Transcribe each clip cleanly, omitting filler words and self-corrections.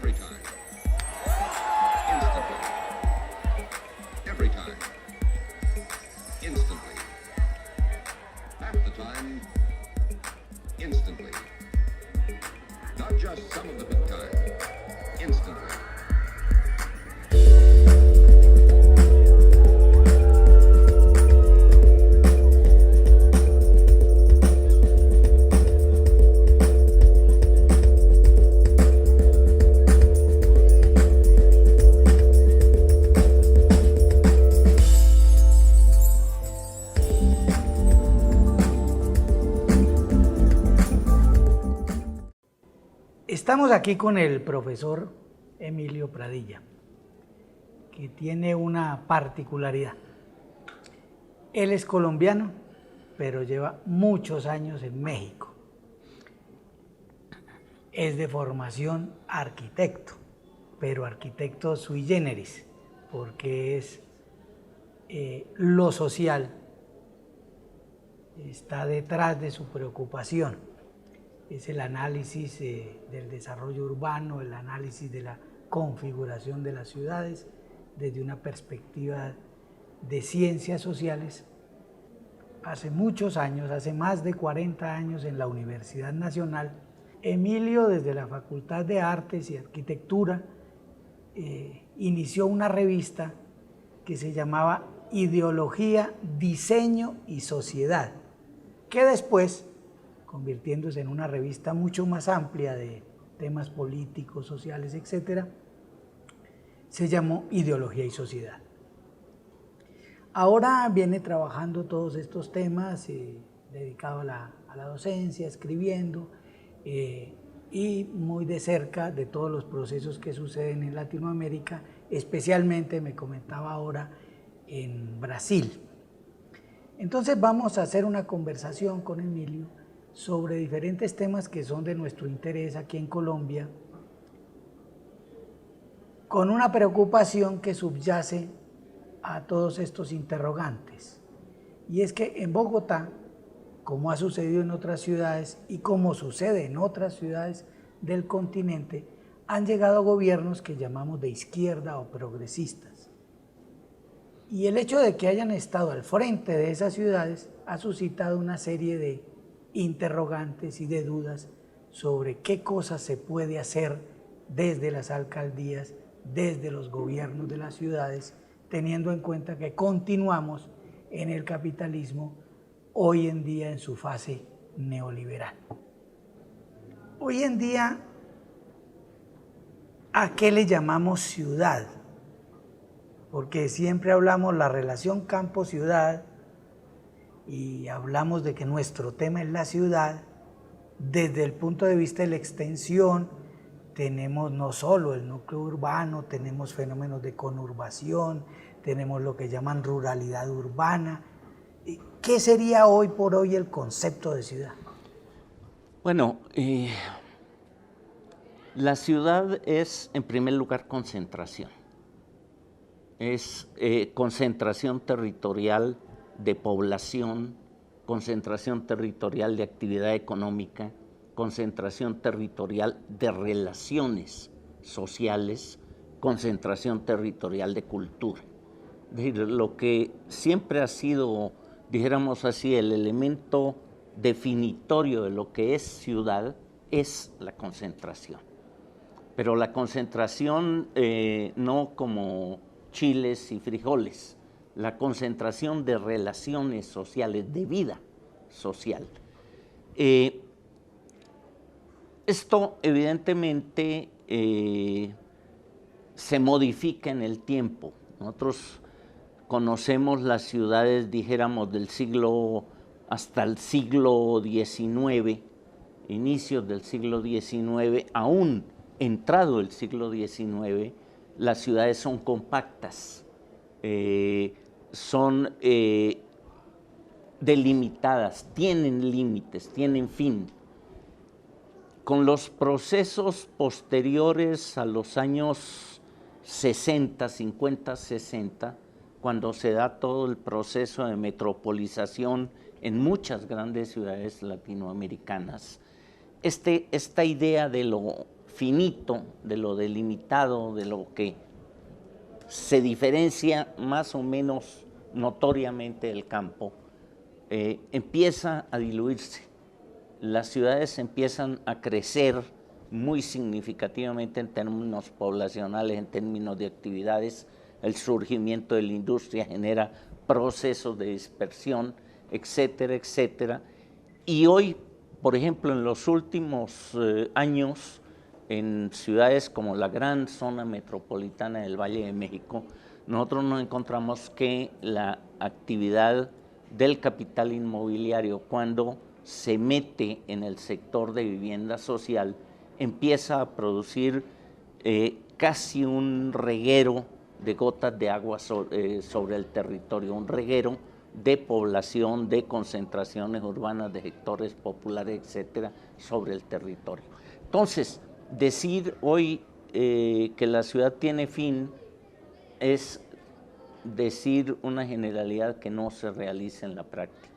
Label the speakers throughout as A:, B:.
A: Every time. Instantly. Every time. Instantly. Half the time. Instantly. Not just some of the time. Instantly.
B: Estamos aquí con el profesor Emilio Pradilla, que tiene una particularidad. Él es colombiano, pero lleva muchos años en México. Es de formación arquitecto, pero arquitecto sui generis, porque es lo social, está detrás de su preocupación. Es el análisis del desarrollo urbano, el análisis de la configuración de las ciudades desde una perspectiva de ciencias sociales. Hace muchos años, hace más de 40 años en la Universidad Nacional, Emilio desde la Facultad de Artes y Arquitectura inició una revista que se llamaba Ideología, Diseño y Sociedad, que después, convirtiéndose en una revista mucho más amplia de temas políticos, sociales, etc., se llamó Ideología y Sociedad. Ahora viene trabajando todos estos temas dedicado a la docencia, escribiendo, y muy de cerca de todos los procesos que suceden en Latinoamérica, especialmente, me comentaba ahora, en Brasil. Entonces vamos a hacer una conversación con Emilio sobre diferentes temas que son de nuestro interés aquí en Colombia, con una preocupación que subyace a todos estos interrogantes. Y es que en Bogotá, como ha sucedido en otras ciudades y como sucede en otras ciudades del continente, han llegado gobiernos que llamamos de izquierda o progresistas. Y el hecho de que hayan estado al frente de esas ciudades ha suscitado una serie de interrogantes y de dudas sobre qué cosas se puede hacer desde las alcaldías, desde los gobiernos de las ciudades, teniendo en cuenta que continuamos en el capitalismo hoy en día en su fase neoliberal. Hoy en día, ¿a qué le llamamos ciudad? Porque siempre hablamos la relación campo-ciudad y hablamos de que nuestro tema es la ciudad. Desde el punto de vista de la extensión, tenemos no solo el núcleo urbano, tenemos fenómenos de conurbación, tenemos lo que llaman ruralidad urbana. ¿Qué sería hoy por hoy el concepto de ciudad?
C: Bueno, la ciudad es, en primer lugar, concentración. Es concentración territorial de población, concentración territorial de actividad económica, concentración territorial de relaciones sociales, concentración territorial de cultura. Es decir, lo que siempre ha sido, dijéramos así, el elemento definitorio de lo que es ciudad es la concentración. Pero la concentración no como chiles y frijoles, la concentración de relaciones sociales, de vida social. Esto evidentemente se modifica en el tiempo. Nosotros conocemos las ciudades, dijéramos, del siglo hasta el siglo XIX, inicios del siglo XIX, aún entrado el siglo XIX, las ciudades son compactas, son delimitadas, tienen límites, tienen fin. Con los procesos posteriores a los años 60, 50, 60, cuando se da todo el proceso de metropolización en muchas grandes ciudades latinoamericanas, esta idea de lo finito, de lo delimitado, de lo que se diferencia más o menos notoriamente del campo, empieza a diluirse. Las ciudades empiezan a crecer muy significativamente en términos poblacionales, en términos de actividades. El surgimiento de la industria genera procesos de dispersión, etcétera, etcétera. Y hoy, por ejemplo, en los últimos años, en ciudades como la gran zona metropolitana del Valle de México, nosotros nos encontramos que la actividad del capital inmobiliario, cuando se mete en el sector de vivienda social, empieza a producir casi un reguero de gotas de agua sobre el territorio, un reguero de población, de concentraciones urbanas, de sectores populares, etcétera, sobre el territorio. Entonces, decir hoy que la ciudad tiene fin es decir una generalidad que no se realiza en la práctica.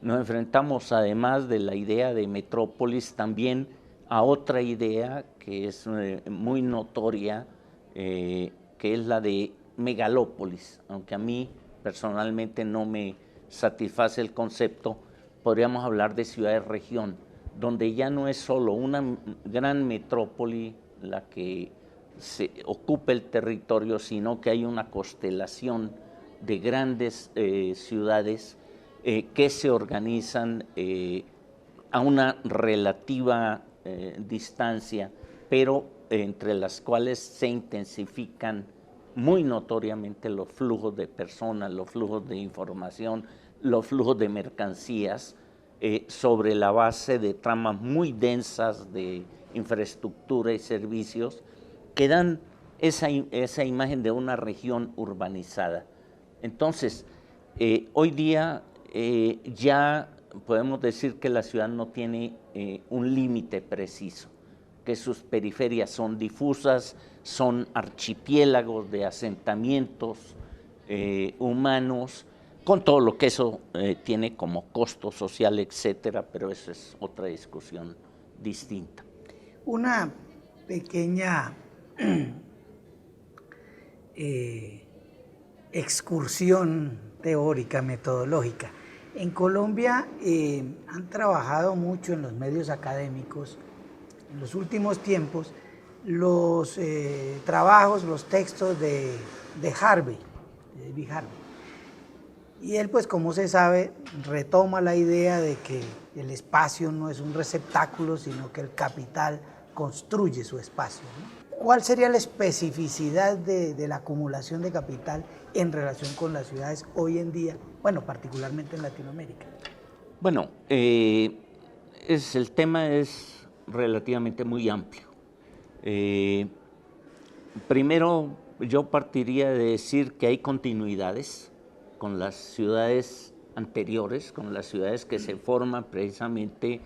C: Nos enfrentamos, además de la idea de metrópolis, también a otra idea que es muy notoria, que es la de megalópolis. Aunque a mí personalmente no me satisface el concepto, podríamos hablar de ciudades-región, donde ya no es solo una gran metrópoli la que se ocupa el territorio, sino que hay una constelación de grandes ciudades que se organizan a una relativa distancia, pero entre las cuales se intensifican muy notoriamente los flujos de personas, los flujos de información, los flujos de mercancías, sobre la base de tramas muy densas de infraestructura y servicios que dan esa imagen de una región urbanizada. Entonces, hoy día ya podemos decir que la ciudad no tiene un límite preciso, que sus periferias son difusas, son archipiélagos de asentamientos humanos, con todo lo que eso tiene como costo social, etcétera, pero eso es otra discusión distinta.
B: Una pequeña excursión teórica, metodológica. En Colombia han trabajado mucho en los medios académicos en los últimos tiempos los trabajos, los textos de Harvey, de David Harvey. Y él, pues como se sabe, retoma la idea de que el espacio no es un receptáculo, sino que el capital construye su espacio, ¿no? ¿Cuál sería la especificidad de la acumulación de capital en relación con las ciudades hoy en día, bueno, particularmente en Latinoamérica?
C: Bueno, el tema es relativamente muy amplio. Primero, yo partiría de decir que hay continuidades con las ciudades anteriores, con las ciudades que se forman precisamente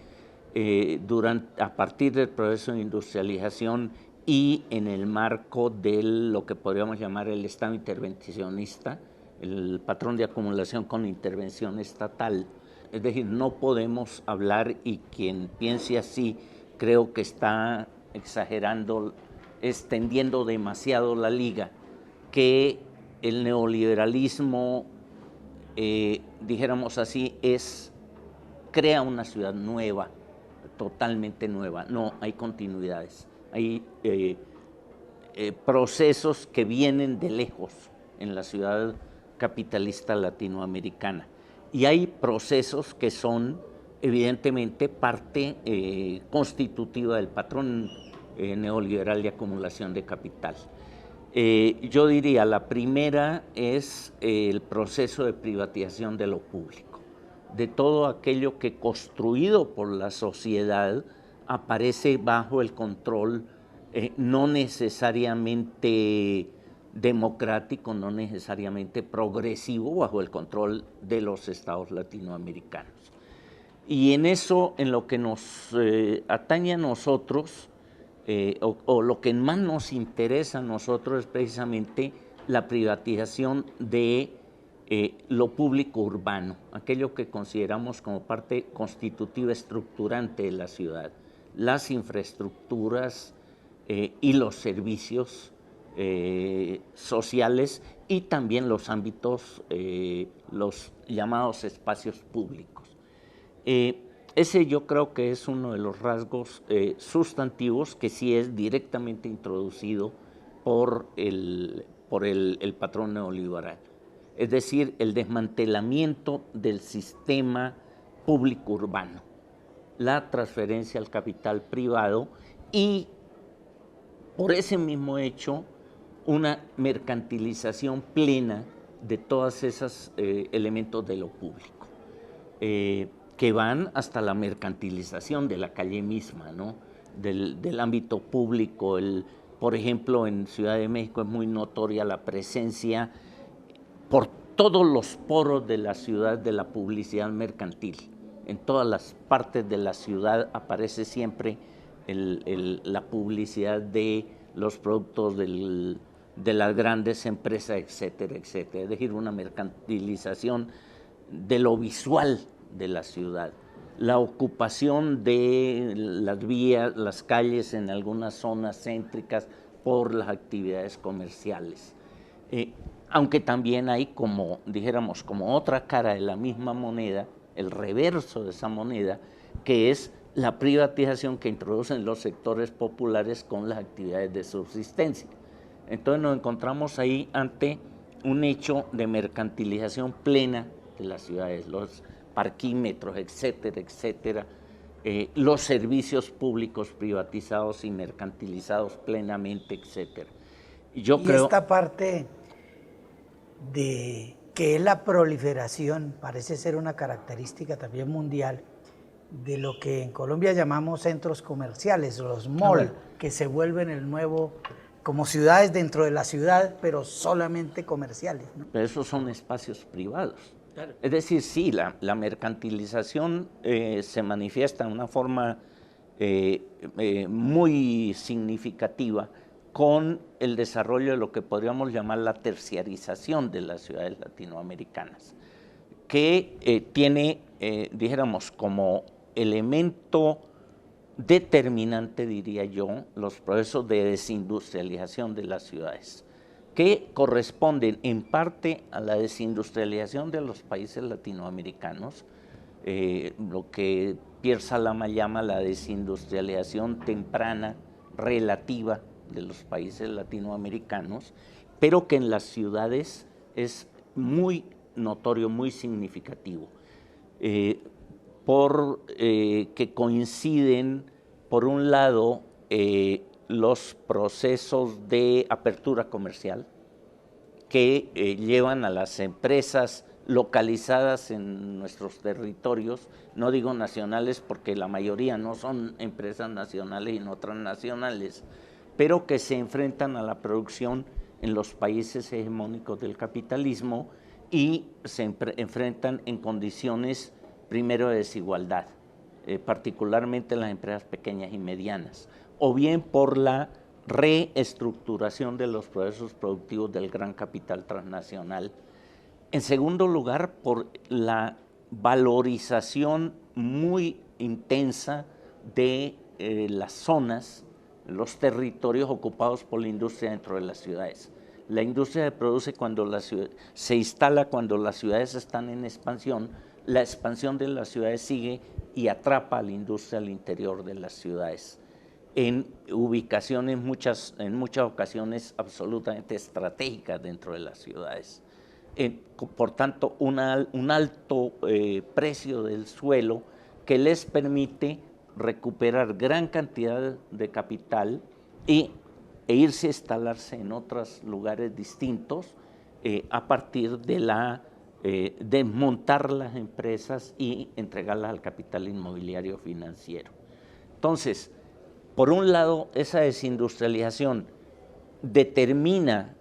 C: a partir del proceso de industrialización y en el marco de lo que podríamos llamar el Estado intervencionista, el patrón de acumulación con intervención estatal. Es decir, no podemos hablar, y quien piense así creo que está exagerando, extendiendo demasiado la liga, que el neoliberalismo, dijéramos así, crea una ciudad nueva, totalmente nueva. No, hay continuidades, hay procesos que vienen de lejos en la ciudad capitalista latinoamericana, y hay procesos que son evidentemente parte constitutiva del patrón neoliberal de acumulación de capital. Yo diría, la primera es el proceso de privatización de lo público, de todo aquello que construido por la sociedad aparece bajo el control no necesariamente democrático, no necesariamente progresivo, bajo el control de los estados latinoamericanos. Y en eso, en lo que nos atañe a nosotros, o lo que más nos interesa a nosotros, es precisamente la privatización de lo público urbano, aquello que consideramos como parte constitutiva estructurante de la ciudad, las infraestructuras y los servicios sociales y también los ámbitos, los llamados espacios públicos. Ese yo creo que es uno de los rasgos sustantivos que sí es directamente introducido por el patrón neoliberal. Es decir, el desmantelamiento del sistema público urbano, la transferencia al capital privado y, por ese mismo hecho, una mercantilización plena de todos esos elementos de lo público, que van hasta la mercantilización de la calle misma, ¿no? del ámbito público. Por ejemplo, en Ciudad de México es muy notoria la presencia por todos los poros de la ciudad de la publicidad mercantil. En todas las partes de la ciudad aparece siempre la publicidad de los productos de las grandes empresas, etcétera, etcétera. Es decir, una mercantilización de lo visual de la ciudad. La ocupación de las vías, las calles en algunas zonas céntricas por las actividades comerciales. Aunque también hay, como dijéramos, como otra cara de la misma moneda, el reverso de esa moneda, que es la privatización que introducen los sectores populares con las actividades de subsistencia. Entonces nos encontramos ahí ante un hecho de mercantilización plena de las ciudades, los parquímetros, etcétera, etcétera, los servicios públicos privatizados y mercantilizados plenamente, etcétera.
B: Y esta parte de que es la proliferación, parece ser una característica también mundial, de lo que en Colombia llamamos centros comerciales, los malls, que se vuelven el nuevo, como ciudades dentro de la ciudad, pero solamente comerciales, ¿no?
C: Pero esos son espacios privados. Claro. Es decir, sí, la mercantilización se manifiesta de una forma muy significativa con el desarrollo de lo que podríamos llamar la terciarización de las ciudades latinoamericanas, que tiene, dijéramos, como elemento determinante, diría yo, los procesos de desindustrialización de las ciudades, que corresponden en parte a la desindustrialización de los países latinoamericanos, lo que Pierre Salama llama la desindustrialización temprana relativa de los países latinoamericanos, pero que en las ciudades es muy notorio, muy significativo, que coinciden, por un lado, los procesos de apertura comercial que llevan a las empresas localizadas en nuestros territorios, no digo nacionales porque la mayoría no son empresas nacionales y no transnacionales, pero que se enfrentan a la producción en los países hegemónicos del capitalismo y se enfrentan en condiciones, primero, de desigualdad, particularmente las empresas pequeñas y medianas, o bien por la reestructuración de los procesos productivos del gran capital transnacional. En segundo lugar, por la valorización muy intensa de las zonas, los territorios ocupados por la industria dentro de las ciudades. La industria se produce cuando se instala cuando las ciudades están en expansión, la expansión de las ciudades sigue y atrapa a la industria al interior de las ciudades, en ubicaciones en muchas ocasiones absolutamente estratégicas dentro de las ciudades. Por tanto, un alto precio del suelo que les permite recuperar gran cantidad de capital e irse a instalarse en otros lugares distintos a partir de desmontar las empresas y entregarlas al capital inmobiliario financiero. Entonces, por un lado, esa desindustrialización determina,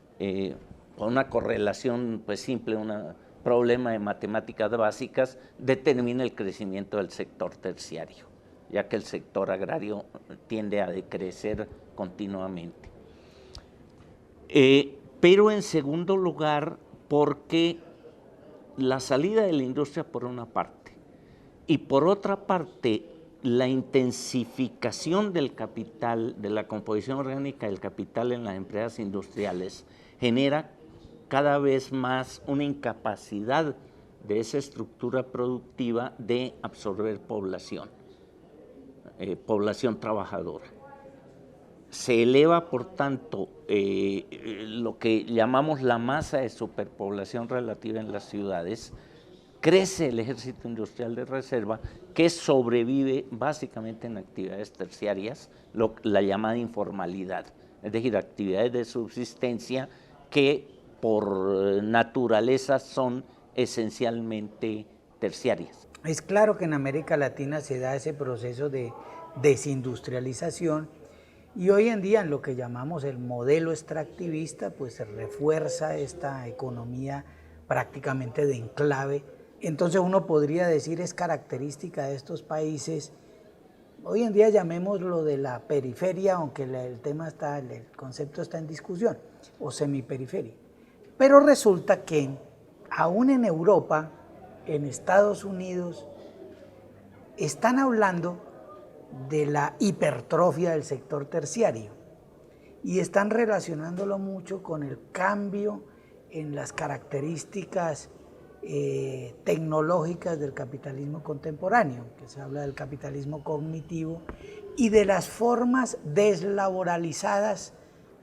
C: con una correlación pues simple, un problema de matemáticas básicas, determina el crecimiento del sector terciario, ya que el sector agrario tiende a decrecer continuamente. Pero en segundo lugar, porque la salida de la industria por una parte, y por otra parte, la intensificación del capital, de la composición orgánica del capital en las empresas industriales, genera cada vez más una incapacidad de esa estructura productiva de absorber población, población trabajadora. Se eleva, por tanto, lo que llamamos la masa de superpoblación relativa en las ciudades, crece el ejército industrial de reserva que sobrevive básicamente en actividades terciarias, la llamada informalidad, es decir, actividades de subsistencia que por naturaleza son esencialmente terciarias.
B: Es claro que en América Latina se da ese proceso de desindustrialización y hoy en día en lo que llamamos el modelo extractivista pues se refuerza esta economía prácticamente de enclave. Entonces uno podría decir es característica de estos países, hoy en día llamémoslo de la periferia, aunque el concepto está en discusión, o semiperiferia. Pero resulta que aún en Europa, en Estados Unidos, están hablando de la hipertrofia del sector terciario y están relacionándolo mucho con el cambio en las características tecnológicas del capitalismo contemporáneo, que se habla del capitalismo cognitivo y de las formas deslaboralizadas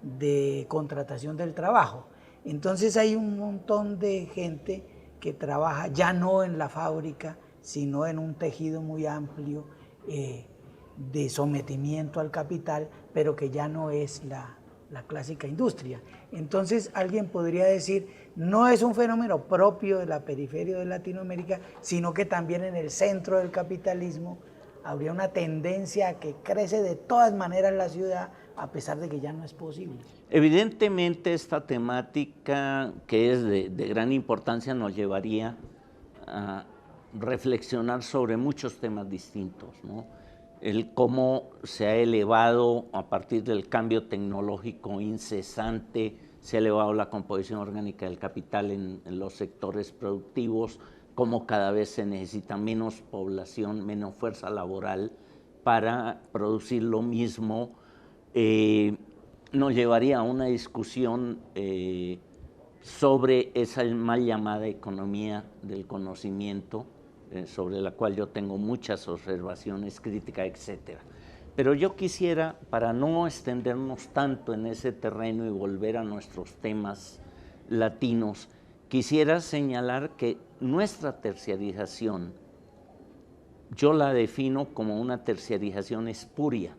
B: de contratación del trabajo. Entonces hay un montón de gente que trabaja ya no en la fábrica, sino en un tejido muy amplio de sometimiento al capital, pero que ya no es la clásica industria. Entonces alguien podría decir, no es un fenómeno propio de la periferia de Latinoamérica, sino que también en el centro del capitalismo habría una tendencia a que crece de todas maneras la ciudad, a pesar de que ya no es posible.
C: Evidentemente esta temática, que es de gran importancia, nos llevaría a reflexionar sobre muchos temas distintos, ¿no? El cómo se ha elevado a partir del cambio tecnológico incesante, se ha elevado la composición orgánica del capital en los sectores productivos, cómo cada vez se necesita menos población, menos fuerza laboral para producir lo mismo. Nos llevaría a una discusión sobre esa mal llamada economía del conocimiento, sobre la cual yo tengo muchas observaciones críticas, etcétera. Pero yo quisiera, para no extendernos tanto en ese terreno y volver a nuestros temas latinos, quisiera señalar que nuestra terciarización, yo la defino como una terciarización espuria,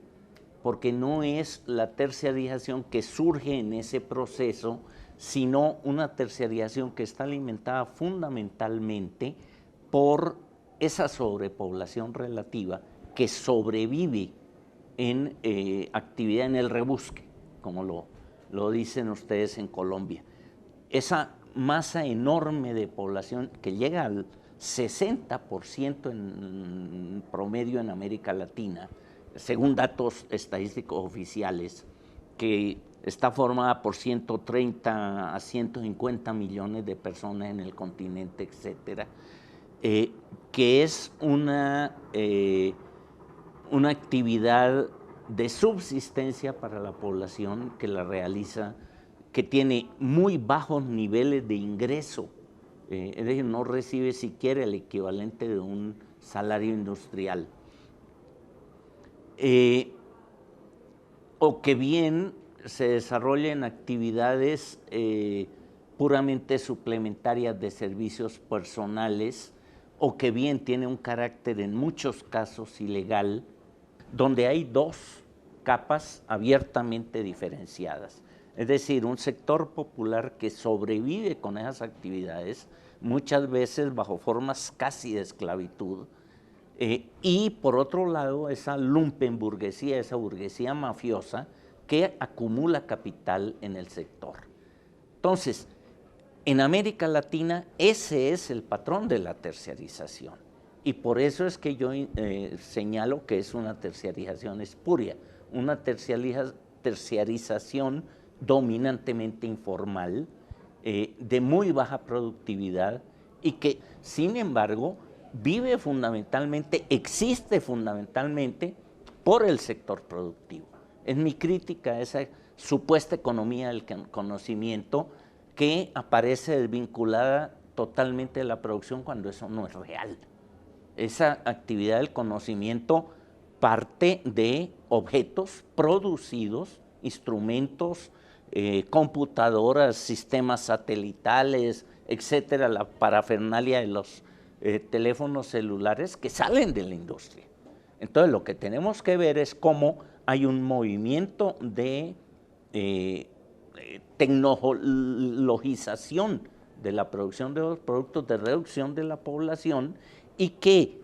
C: porque no es la terciarización que surge en ese proceso, sino una terciarización que está alimentada fundamentalmente por esa sobrepoblación relativa que sobrevive en actividad en el rebusque, como lo dicen ustedes en Colombia. Esa masa enorme de población que llega al 60% en promedio en América Latina, según datos estadísticos oficiales, que está formada por 130 a 150 millones de personas en el continente, etcétera, que es una actividad de subsistencia para la población que la realiza, que tiene muy bajos niveles de ingreso, es decir, no recibe siquiera el equivalente de un salario industrial, o que bien se desarrolla en actividades puramente suplementarias de servicios personales, o que bien tiene un carácter en muchos casos ilegal, donde hay dos capas abiertamente diferenciadas. Es decir, un sector popular que sobrevive con esas actividades, muchas veces bajo formas casi de esclavitud, y por otro lado esa lumpenburguesía, esa burguesía mafiosa que acumula capital en el sector. Entonces, en América Latina ese es el patrón de la terciarización y por eso es que yo señalo que es una terciarización espuria, una terciarización dominantemente informal, de muy baja productividad y que sin embargo vive fundamentalmente, existe fundamentalmente por el sector productivo. Es mi crítica a esa supuesta economía del conocimiento que aparece desvinculada totalmente de la producción cuando eso no es real. Esa actividad del conocimiento parte de objetos producidos, instrumentos, computadoras, sistemas satelitales, etcétera, la parafernalia de los teléfonos celulares que salen de la industria. Entonces lo que tenemos que ver es cómo hay un movimiento de tecnologización de la producción de los productos, de reducción de la población, y que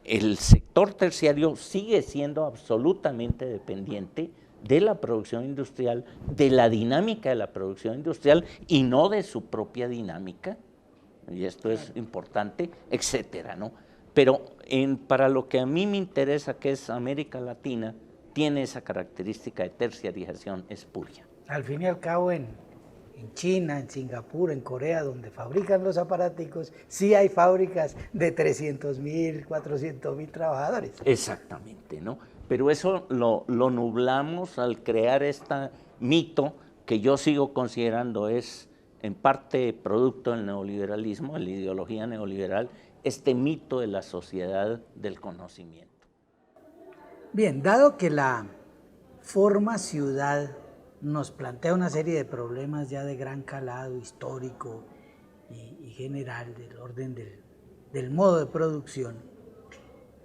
C: el sector terciario sigue siendo absolutamente dependiente de la producción industrial, de la dinámica de la producción industrial y no de su propia dinámica, y esto es importante, etcétera, ¿no? Pero para lo que a mí me interesa, que es América Latina, tiene esa característica de terciarización espuria.
B: Al fin y al cabo, en China, en Singapur, en Corea, donde fabrican los aparaticos, sí hay fábricas de 300.000, 400.000 trabajadores.
C: Exactamente, ¿no? Pero eso lo nublamos al crear este mito que yo sigo considerando es en parte producto del neoliberalismo, de la ideología neoliberal, este mito de la sociedad del conocimiento.
B: Bien, dado que la forma ciudad nos plantea una serie de problemas ya de gran calado histórico y general del orden del modo de producción,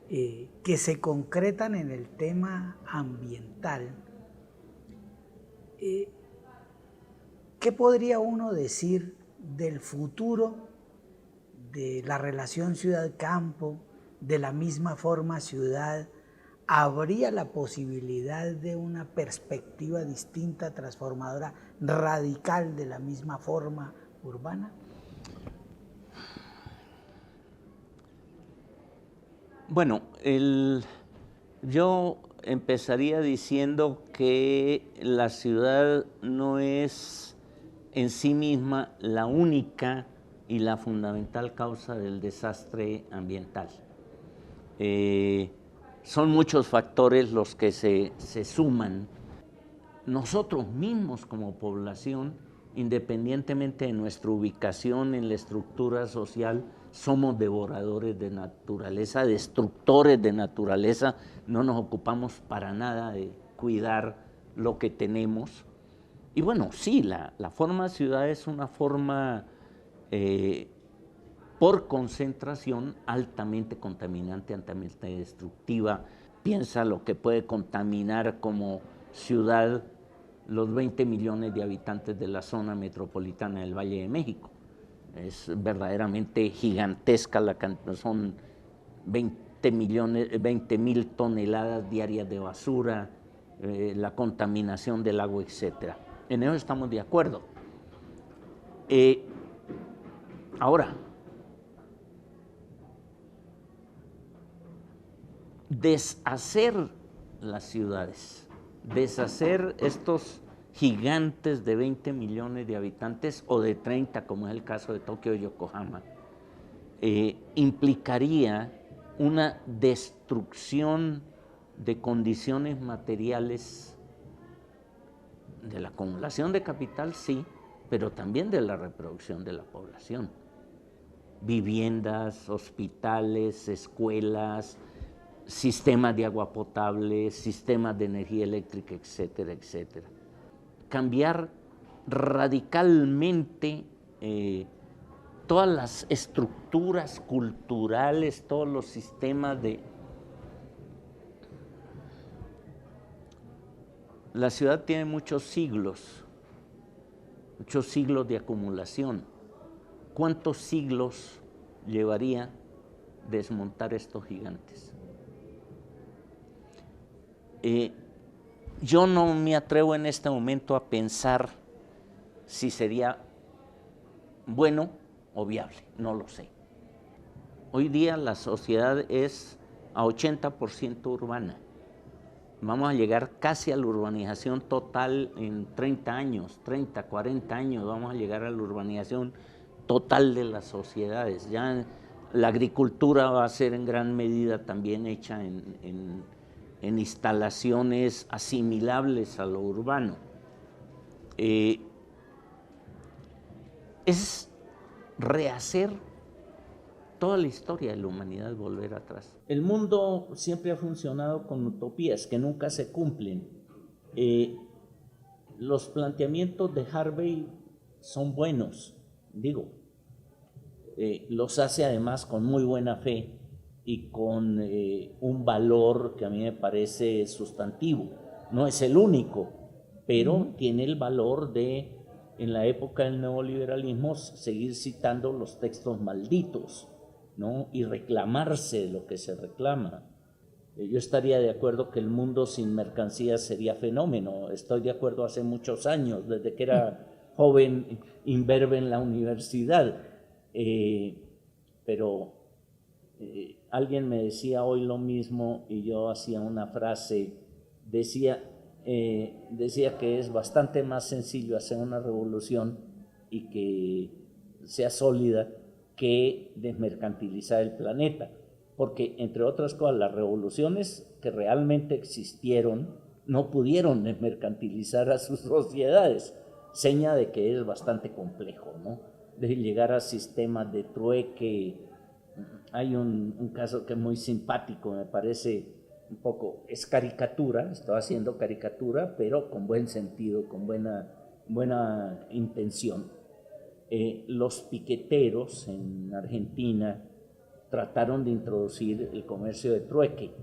B: que se concretan en el tema ambiental, ¿qué podría uno decir del futuro de la relación ciudad-campo, de la misma forma ciudad? ¿Habría la posibilidad de una perspectiva distinta, transformadora, radical de la misma forma urbana?
C: Bueno, yo empezaría diciendo que la ciudad no es en sí misma la única y la fundamental causa del desastre ambiental. Son muchos factores los que se suman. Nosotros mismos como población, independientemente de nuestra ubicación en la estructura social, somos devoradores de naturaleza, destructores de naturaleza, no nos ocupamos para nada de cuidar lo que tenemos. Y bueno, sí, la forma ciudad es una forma por concentración altamente contaminante, altamente destructiva. Piensa lo que puede contaminar como ciudad los 20 millones de habitantes de la zona metropolitana del Valle de México. Es verdaderamente gigantesca, son 20.000 toneladas diarias de basura, la contaminación del agua, etcétera. En eso estamos de acuerdo. Ahora, deshacer las ciudades, deshacer estos gigantes de 20 millones de habitantes o de 30, como es el caso de Tokio y Yokohama, implicaría una destrucción de condiciones materiales de la acumulación de capital, sí, pero también de la reproducción de la población. Viviendas, hospitales, escuelas, sistemas de agua potable, sistemas de energía eléctrica, etcétera, etcétera. Cambiar radicalmente todas las estructuras culturales, todos los sistemas de... La ciudad tiene muchos siglos de acumulación. ¿Cuántos siglos llevaría desmontar estos gigantes? Yo no me atrevo en este momento a pensar si sería bueno o viable, no lo sé. Hoy día la sociedad es a 80% urbana. Vamos a llegar casi a la urbanización total en 30 años, 30, 40 años, vamos a llegar a la urbanización total de las sociedades. Ya La agricultura va a ser en gran medida también hecha en instalaciones asimilables a lo urbano. Es rehacer toda la historia de la humanidad, volver atrás. El mundo siempre ha funcionado con utopías que nunca se cumplen. Los planteamientos de Harvey son buenos, digo, los hace además con muy buena fe y con un valor que a mí me parece sustantivo. No es el único, pero tiene el valor de, en la época del neoliberalismo, seguir citando los textos malditos, ¿no? Y reclamarse de lo que se reclama. Yo estaría de acuerdo que el mundo sin mercancías sería fenómeno. Estoy de acuerdo hace muchos años, desde que era joven, imberbe en la universidad. Pero alguien me decía hoy lo mismo y yo hacía una frase, decía que es bastante más sencillo hacer una revolución y que sea sólida que desmercantilizar el planeta, porque entre otras cosas las revoluciones que realmente existieron no pudieron desmercantilizar a sus sociedades, seña de que es bastante complejo, ¿no? De llegar a sistemas de trueque. Hay un caso que es muy simpático, me parece un poco, es caricatura, estoy haciendo caricatura, pero con buen sentido, con buena intención. Los piqueteros en Argentina trataron de introducir el comercio de trueque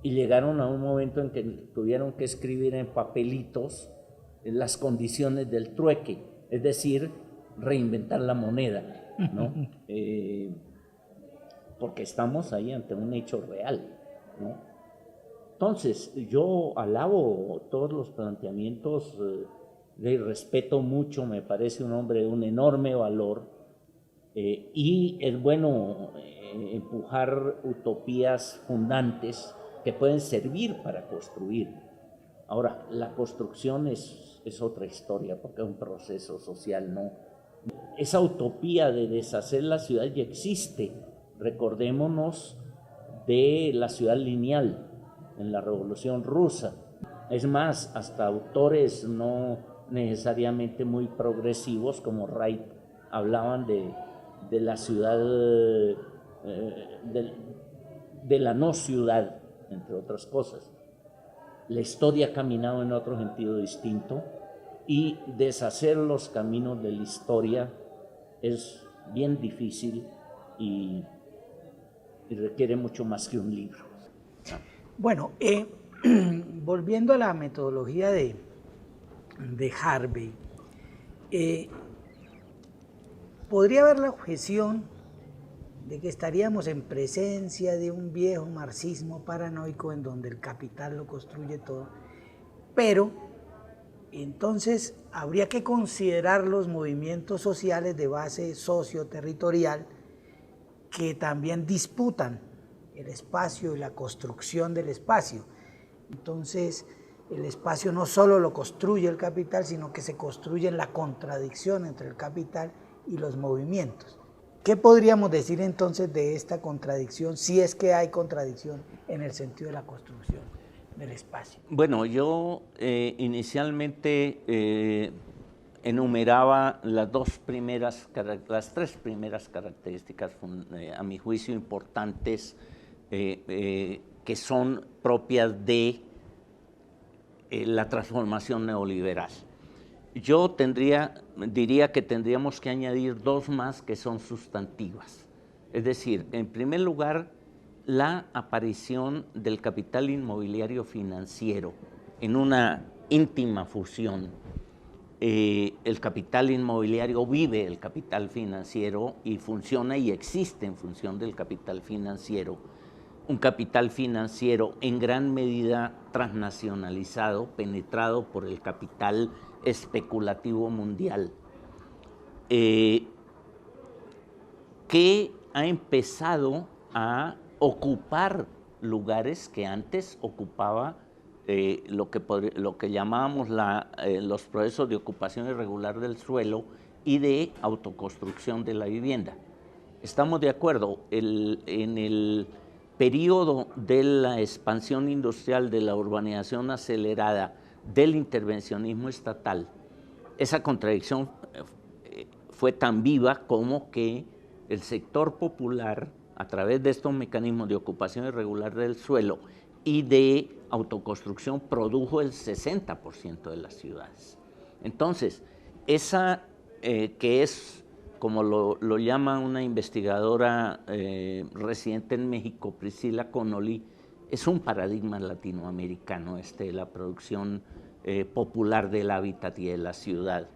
C: y llegaron a un momento en que tuvieron que escribir en papelitos las condiciones del trueque, es decir, reinventar la moneda, ¿no? Porque estamos ahí ante un hecho real, ¿no? Entonces, yo alabo todos los planteamientos, le respeto mucho, me parece un hombre de un enorme valor, y es bueno empujar utopías fundantes que pueden servir para construir. Ahora, la construcción es otra historia, porque es un proceso social, ¿no? Esa utopía de deshacer la ciudad ya existe. Recordémonos de la ciudad lineal en la Revolución Rusa. Es más, hasta autores no necesariamente muy progresivos como Wright hablaban de la ciudad, de la no ciudad, entre otras cosas. La historia ha caminado en otro sentido distinto y deshacer los caminos de la historia es bien difícil y requiere mucho más que un libro.
B: Bueno, volviendo a la metodología de Harvey, podría haber la objeción de que estaríamos en presencia de un viejo marxismo paranoico en donde el capital lo construye todo, pero entonces habría que considerar los movimientos sociales de base socioterritorial que también disputan el espacio y la construcción del espacio. Entonces, el espacio no solo lo construye el capital, sino que se construye en la contradicción entre el capital y los movimientos. ¿Qué podríamos decir entonces de esta contradicción, si es que hay contradicción en el sentido de la construcción del espacio?
C: Bueno, yo inicialmente enumeraba las tres primeras características, a mi juicio, importantes, que son propias de la transformación neoliberal. Yo diría que tendríamos que añadir dos más que son sustantivas. Es decir, en primer lugar, la aparición del capital inmobiliario financiero en una íntima fusión. El capital inmobiliario vive el capital financiero y funciona y existe en función del capital financiero. Un capital financiero en gran medida transnacionalizado, penetrado por el capital especulativo mundial, que ha empezado a ocupar lugares que antes ocupaba lo que llamábamos los procesos de ocupación irregular del suelo y de autoconstrucción de la vivienda. Estamos de acuerdo, en el periodo de la expansión industrial, de la urbanización acelerada, del intervencionismo estatal, esa contradicción fue tan viva como que el sector popular, a través de estos mecanismos de ocupación irregular del suelo y de autoconstrucción, produjo el 60% de las ciudades. Entonces, esa que es, como lo llama una investigadora residente en México, Priscila Connolly, es un paradigma latinoamericano de la producción popular del hábitat y de la ciudad.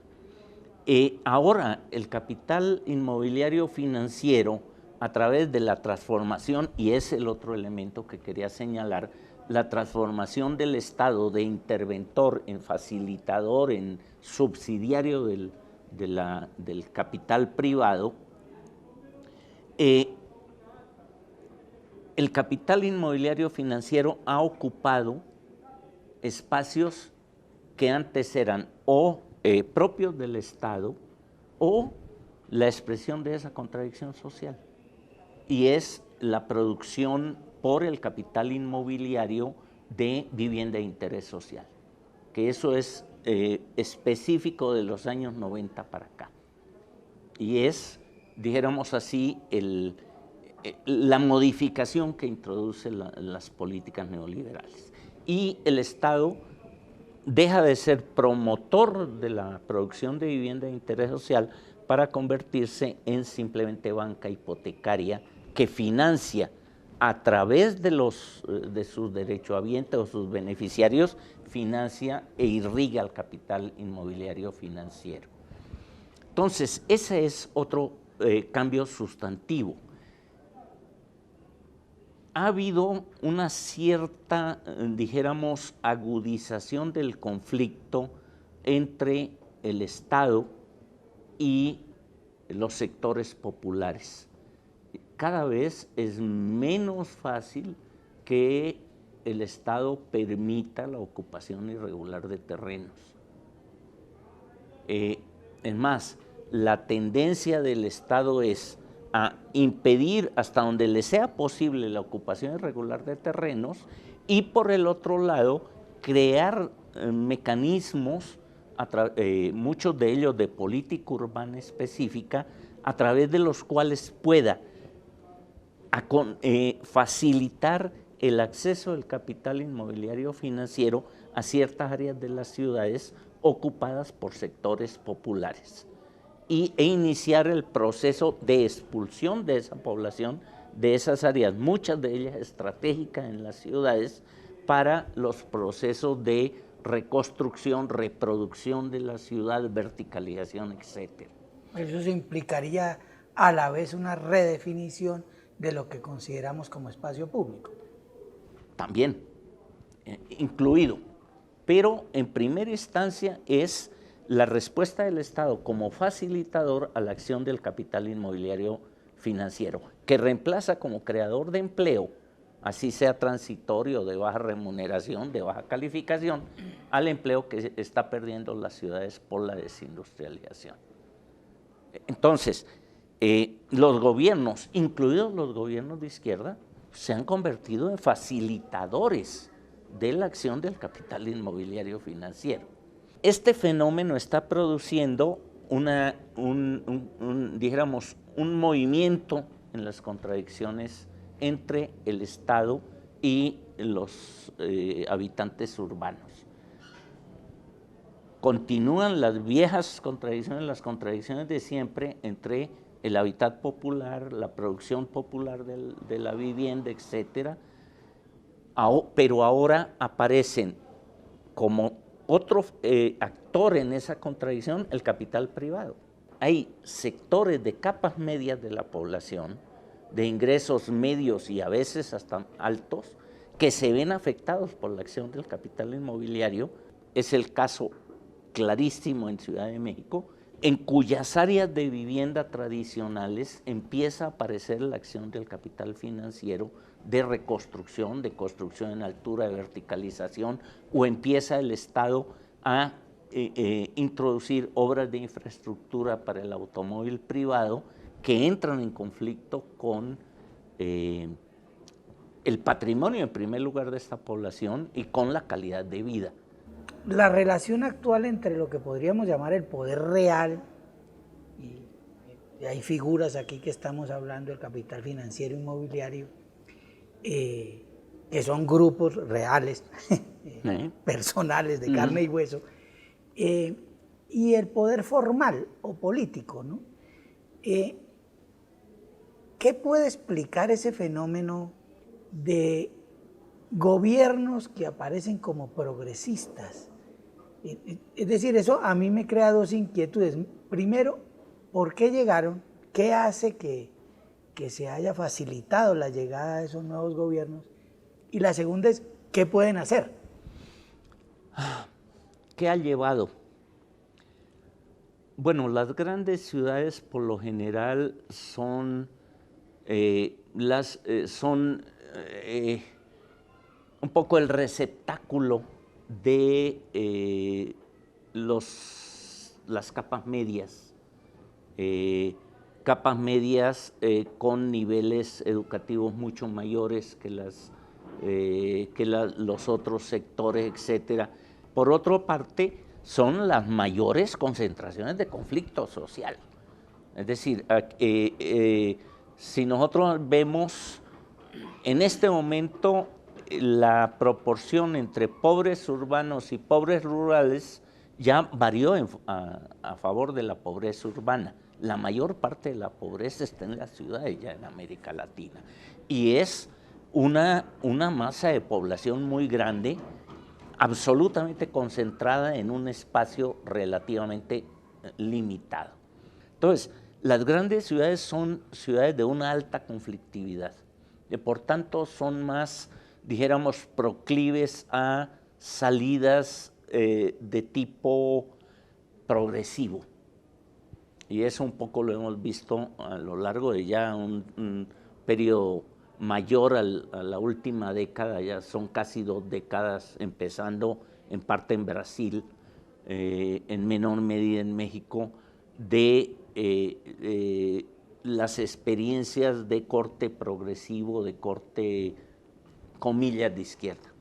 C: Ahora, el capital inmobiliario financiero, a través de la transformación, y es el otro elemento que quería señalar, la transformación del Estado de interventor en facilitador, en subsidiario del capital privado, el capital inmobiliario financiero ha ocupado espacios que antes eran o propios del Estado o la expresión de esa contradicción social, y es la producción por el capital inmobiliario de vivienda de interés social, que eso es específico de los años 90 para acá, y es, dijéramos así, la modificación que introduce las políticas neoliberales. Y el Estado deja de ser promotor de la producción de vivienda de interés social para convertirse en simplemente banca hipotecaria que financia a través de sus derechohabientes o sus beneficiarios, financia e irriga el capital inmobiliario financiero. Entonces, ese es otro cambio sustantivo. Ha habido una cierta, dijéramos, agudización del conflicto entre el Estado y los sectores populares. Cada vez es menos fácil que el Estado permita la ocupación irregular de terrenos. Es más, la tendencia del Estado es a impedir hasta donde le sea posible la ocupación irregular de terrenos y, por el otro lado, crear mecanismos, muchos de ellos de política urbana específica, a través de los cuales pueda facilitar el acceso del capital inmobiliario financiero a ciertas áreas de las ciudades ocupadas por sectores populares e iniciar el proceso de expulsión de esa población de esas áreas, muchas de ellas estratégicas en las ciudades, para los procesos de reconstrucción, reproducción de la ciudad, verticalización, etc.
B: Eso implicaría a la vez una redefinición de lo que consideramos como espacio público.
C: También, incluido, pero en primera instancia es la respuesta del Estado como facilitador a la acción del capital inmobiliario financiero, que reemplaza como creador de empleo, así sea transitorio, de baja remuneración, de baja calificación, al empleo que está perdiendo las ciudades por la desindustrialización. Entonces, los gobiernos, incluidos los gobiernos de izquierda, se han convertido en facilitadores de la acción del capital inmobiliario financiero. Este fenómeno está produciendo dijéramos, un movimiento en las contradicciones entre el Estado y los habitantes urbanos. Continúan las viejas contradicciones, las contradicciones de siempre entre el hábitat popular, la producción popular de la vivienda, etcétera, pero ahora aparecen como otro actor en esa contradicción, el capital privado. Hay sectores de capas medias de la población, de ingresos medios y a veces hasta altos, que se ven afectados por la acción del capital inmobiliario. Es el caso clarísimo en Ciudad de México, en cuyas áreas de vivienda tradicionales empieza a aparecer la acción del capital financiero de reconstrucción, de construcción en altura, de verticalización, o empieza el Estado a introducir obras de infraestructura para el automóvil privado que entran en conflicto con el patrimonio, en primer lugar, de esta población y con la calidad de vida.
B: La relación actual entre lo que podríamos llamar el poder real, y hay figuras aquí que estamos hablando, el capital financiero inmobiliario, que son grupos reales, personales, de carne y hueso, y el poder formal o político, ¿no? ¿Qué puede explicar ese fenómeno de gobiernos que aparecen como progresistas? Es decir, eso a mí me crea dos inquietudes. Primero, ¿por qué llegaron? ¿Qué hace que se haya facilitado la llegada de esos nuevos gobiernos? Y la segunda es, ¿qué pueden hacer?
C: ¿Qué ha llevado? Bueno, las grandes ciudades por lo general son un poco el receptáculo de las capas medias, con niveles educativos mucho mayores que los otros sectores, etcétera. Por otra parte, son las mayores concentraciones de conflicto social. Es decir, si nosotros vemos en este momento la proporción entre pobres urbanos y pobres rurales ya varió a favor de la pobreza urbana. La mayor parte de la pobreza está en las ciudades, ya en América Latina. Y es una masa de población muy grande, absolutamente concentrada en un espacio relativamente limitado. Entonces, las grandes ciudades son ciudades de una alta conflictividad, y por tanto son más, dijéramos, proclives a salidas de tipo progresivo. Y eso un poco lo hemos visto a lo largo de ya un periodo mayor a la última década, ya son casi 2 décadas, empezando en parte en Brasil, en menor medida en México, de las experiencias de corte progresivo, de corte, comillas, de izquierda.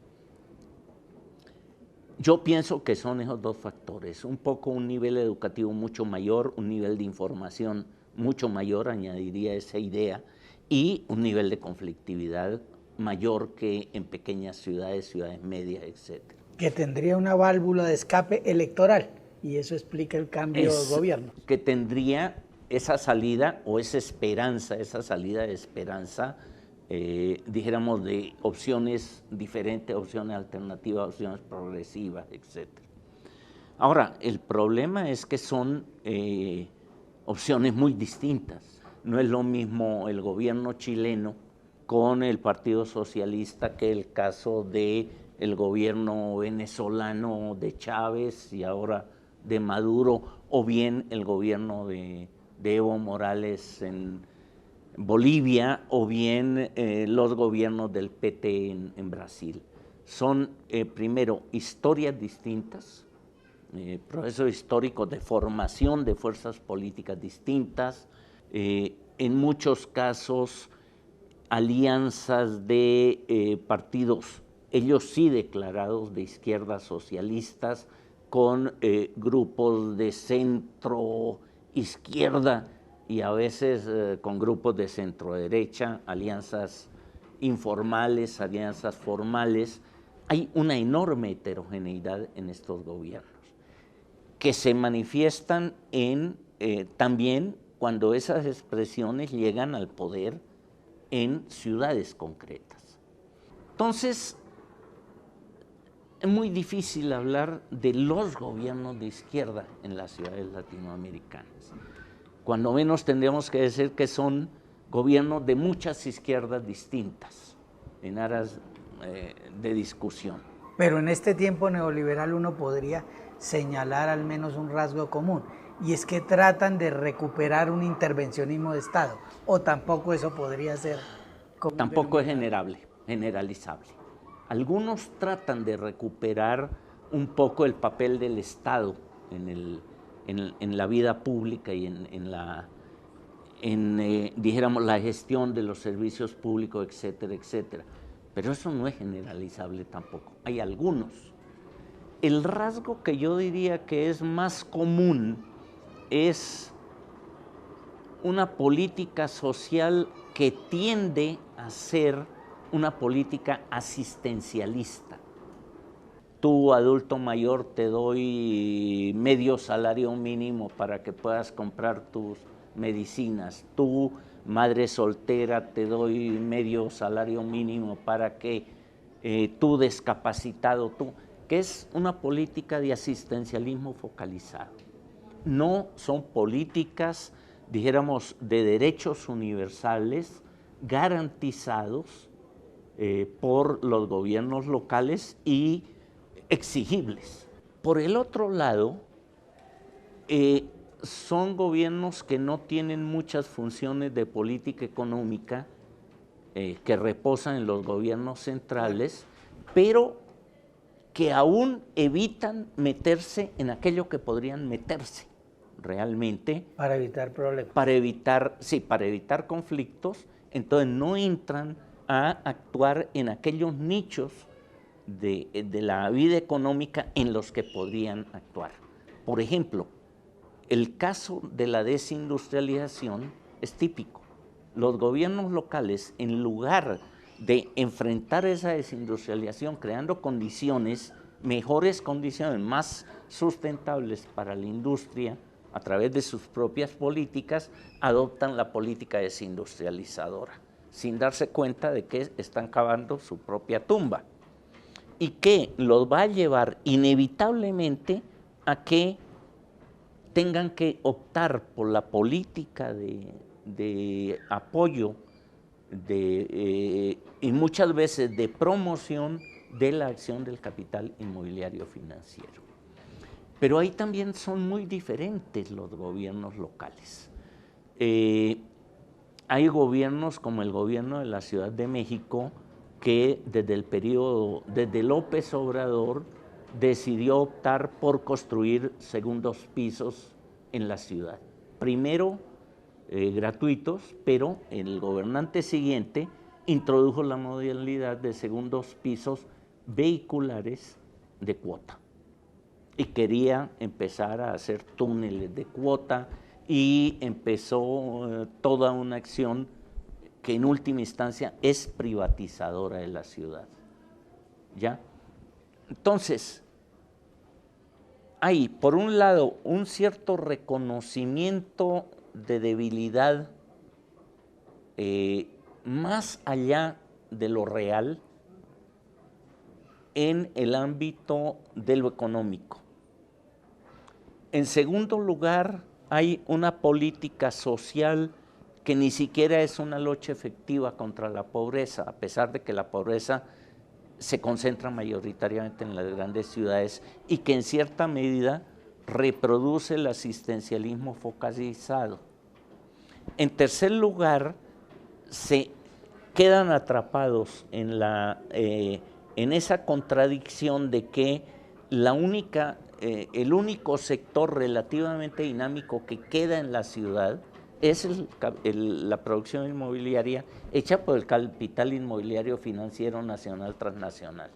C: Yo pienso que son esos dos factores, un poco un nivel educativo mucho mayor, un nivel de información mucho mayor, añadiría esa idea, y un nivel de conflictividad mayor que en pequeñas ciudades, ciudades medias, etc.
B: Que tendría una válvula de escape electoral, y eso explica el cambio de gobierno.
C: Que tendría esa salida o esa esperanza, esa salida de esperanza, dijéramos, de opciones diferentes, opciones alternativas, opciones progresivas, etc. Ahora, el problema es que son opciones muy distintas. No es lo mismo el gobierno chileno con el Partido Socialista que el caso del gobierno venezolano de Chávez y ahora de Maduro, o bien el gobierno de Evo Morales en Bolivia, o bien los gobiernos del PT en Brasil. Son, primero, historias distintas, procesos históricos de formación de fuerzas políticas distintas, en muchos casos alianzas de partidos, ellos sí declarados de izquierdas socialistas, con grupos de centro izquierda y a veces con grupos de centro derecha, alianzas informales, alianzas formales. Hay una enorme heterogeneidad en estos gobiernos que se manifiestan también cuando esas expresiones llegan al poder en ciudades concretas. Entonces, es muy difícil hablar de los gobiernos de izquierda en las ciudades latinoamericanas. Cuando menos tendríamos que decir que son gobiernos de muchas izquierdas distintas, en aras de discusión.
B: Pero en este tiempo neoliberal uno podría señalar al menos un rasgo común, y es que tratan de recuperar un intervencionismo de Estado, o tampoco eso podría ser común.
C: Tampoco es generalizable. Algunos tratan de recuperar un poco el papel del Estado en la vida pública y en dijéramos, la gestión de los servicios públicos, etcétera, etcétera. Pero eso no es generalizable tampoco. Hay algunos. El rasgo que yo diría que es más común es una política social que tiende a ser una política asistencialista. Tú, adulto mayor, te doy medio salario mínimo para que puedas comprar tus medicinas. Tú, madre soltera, te doy medio salario mínimo para que tú, discapacitado, que es una política de asistencialismo focalizado. No son políticas, dijéramos, de derechos universales garantizados por los gobiernos locales y exigibles. Por el otro lado, son gobiernos que no tienen muchas funciones de política económica que reposan en los gobiernos centrales, pero que aún evitan meterse en aquello que podrían meterse realmente.
B: Para evitar problemas.
C: Para evitar conflictos, entonces no entran a actuar en aquellos nichos de la vida económica en los que podrían actuar. Por ejemplo, el caso de la desindustrialización es típico. Los gobiernos locales, en lugar de enfrentar esa desindustrialización creando condiciones, mejores condiciones, más sustentables para la industria, a través de sus propias políticas, adoptan la política desindustrializadora, sin darse cuenta de que están cavando su propia tumba y que los va a llevar inevitablemente a que tengan que optar por la política de apoyo y muchas veces de promoción de la acción del capital inmobiliario financiero. Pero ahí también son muy diferentes los gobiernos locales. Hay gobiernos como el gobierno de la Ciudad de México que desde López Obrador decidió optar por construir segundos pisos en la ciudad. Primero gratuitos, pero el gobernante siguiente introdujo la modalidad de segundos pisos vehiculares de cuota y quería empezar a hacer túneles de cuota y empezó toda una acción que en última instancia es privatizadora de la ciudad. ¿Ya? Entonces, hay por un lado un cierto reconocimiento de debilidad más allá de lo real en el ámbito de lo económico. En segundo lugar, hay una política social que ni siquiera es una lucha efectiva contra la pobreza, a pesar de que la pobreza se concentra mayoritariamente en las grandes ciudades y que en cierta medida reproduce el asistencialismo focalizado. En tercer lugar, se quedan atrapados en esa contradicción de que el único sector relativamente dinámico que queda en la ciudad es la producción inmobiliaria hecha por el capital inmobiliario financiero nacional transnacional.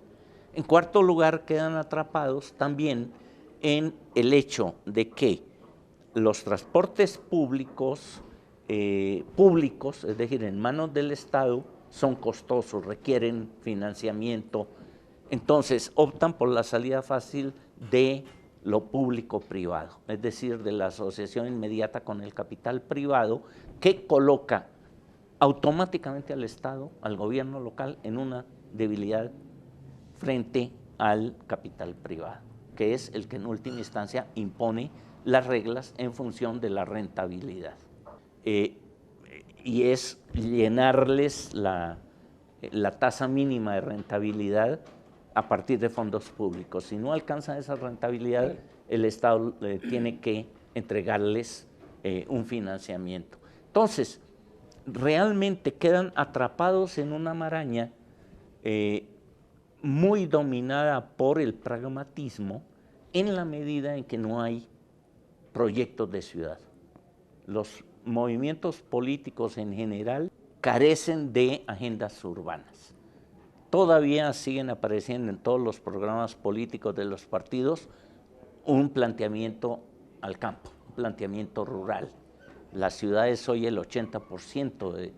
C: En cuarto lugar, quedan atrapados también en el hecho de que los transportes públicos, es decir, en manos del Estado, son costosos, requieren financiamiento, entonces optan por la salida fácil de lo público-privado, es decir, de la asociación inmediata con el capital privado que coloca automáticamente al Estado, al gobierno local, en una debilidad frente al capital privado, que es el que en última instancia impone las reglas en función de la rentabilidad. Y es llenarles la tasa mínima de rentabilidad a partir de fondos públicos. Si no alcanzan esa rentabilidad, el Estado tiene que entregarles un financiamiento. Entonces, realmente quedan atrapados en una maraña muy dominada por el pragmatismo en la medida en que no hay proyectos de ciudad. Los movimientos políticos en general carecen de agendas urbanas. Todavía siguen apareciendo en todos los programas políticos de los partidos un planteamiento al campo, un planteamiento rural. Las ciudades hoy el 80%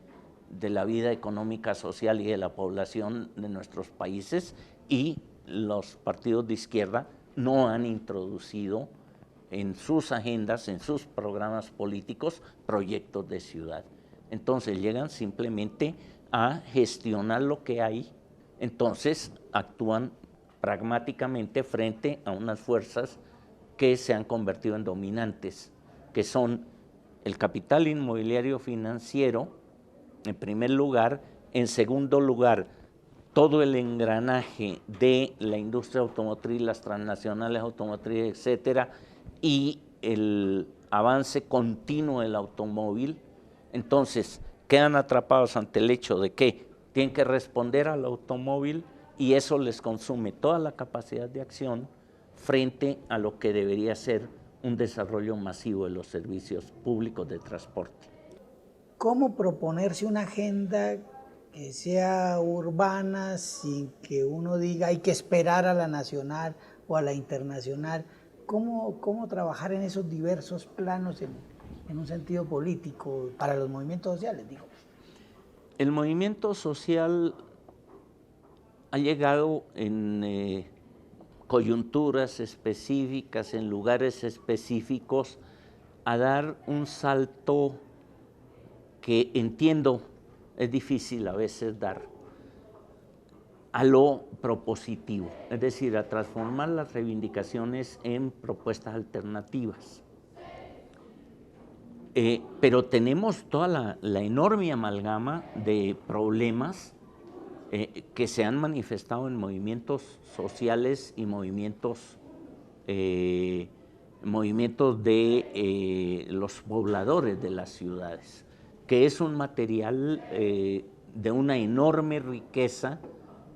C: de la vida económica, social y de la población de nuestros países, y los partidos de izquierda no han introducido en sus agendas, en sus programas políticos, proyectos de ciudad. Entonces llegan simplemente a gestionar lo que hay, entonces actúan pragmáticamente frente a unas fuerzas que se han convertido en dominantes, que son el capital inmobiliario financiero, en primer lugar. En segundo lugar, todo el engranaje de la industria automotriz, las transnacionales automotrices, etcétera, y el avance continuo del automóvil. Entonces, quedan atrapados ante el hecho de que tienen que responder al automóvil y eso les consume toda la capacidad de acción frente a lo que debería ser un desarrollo masivo de los servicios públicos de transporte.
B: ¿Cómo proponerse una agenda que sea urbana sin que uno diga hay que esperar a la nacional o a la internacional? ¿Cómo trabajar en esos diversos planos en un sentido político para los movimientos sociales, digo?
C: El movimiento social ha llegado en coyunturas específicas, en lugares específicos, a dar un salto que entiendo es difícil a veces dar, a lo propositivo, es decir, a transformar las reivindicaciones en propuestas alternativas. Pero tenemos toda la enorme amalgama de problemas que se han manifestado en movimientos sociales y movimientos de los pobladores de las ciudades, que es un material de una enorme riqueza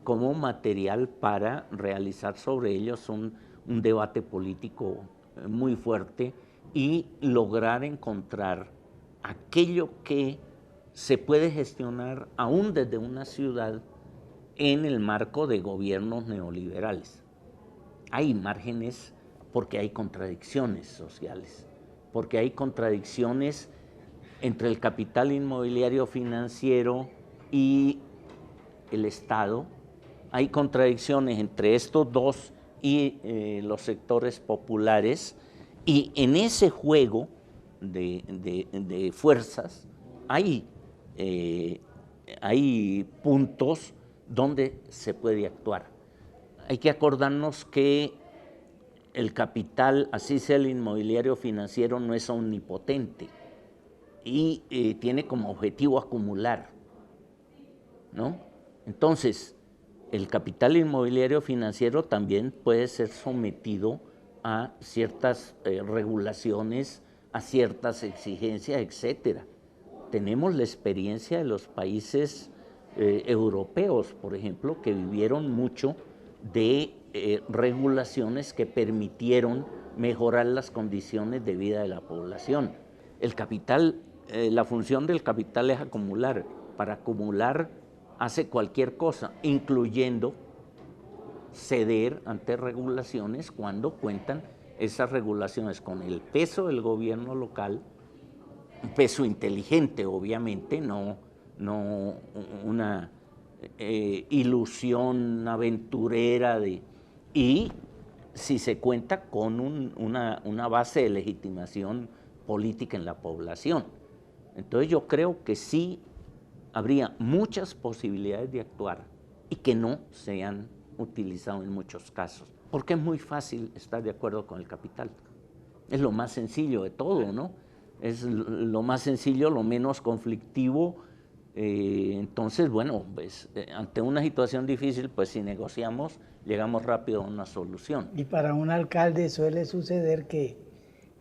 C: como material para realizar sobre ellos un debate político muy fuerte y lograr encontrar aquello que se puede gestionar aún desde una ciudad en el marco de gobiernos neoliberales. Hay márgenes porque hay contradicciones sociales, porque hay contradicciones entre el capital inmobiliario financiero y el Estado, hay contradicciones entre estos dos y los sectores populares, y en ese juego de fuerzas hay puntos donde se puede actuar. Hay que acordarnos que el capital, así sea el inmobiliario financiero, no es omnipotente y tiene como objetivo acumular, ¿no? Entonces, el capital inmobiliario financiero también puede ser sometido a ciertas regulaciones, a ciertas exigencias, etcétera. Tenemos la experiencia de los países europeos, por ejemplo, que vivieron mucho de regulaciones que permitieron mejorar las condiciones de vida de la población. El capital, la función del capital es acumular. Para acumular hace cualquier cosa, incluyendo ceder ante regulaciones cuando cuentan esas regulaciones con el peso del gobierno local, un peso inteligente obviamente, no una ilusión aventurera y si se cuenta con una base de legitimación política en la población. Entonces yo creo que sí habría muchas posibilidades de actuar y que no se han utilizado en muchos casos, porque es muy fácil estar de acuerdo con el capital. Es lo más sencillo de todo, ¿no? Es lo más sencillo, lo menos conflictivo. Entonces, bueno, pues ante una situación difícil, pues si negociamos, llegamos rápido a una solución.
B: Y para un alcalde suele suceder que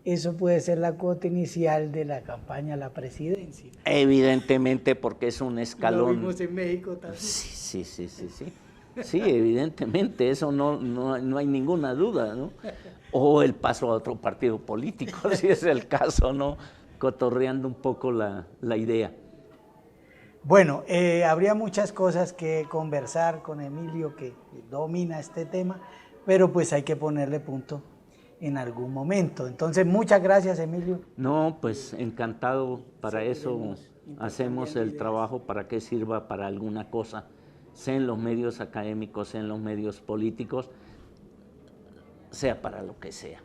B: eso puede ser la cuota inicial de la campaña a la presidencia.
C: Evidentemente, porque es un escalón.
B: Lo vimos en México también.
C: Sí. Sí, evidentemente, eso no hay ninguna duda, ¿no? O el paso a otro partido político, si es el caso, ¿no? cotorreando un poco la idea.
B: Bueno, habría muchas cosas que conversar con Emilio, que domina este tema, pero pues hay que ponerle punto en algún momento. Entonces, muchas gracias, Emilio.
C: No, pues encantado, para eso hacemos el trabajo, para que sirva para alguna cosa, sea en los medios académicos, sea en los medios políticos, sea para lo que sea.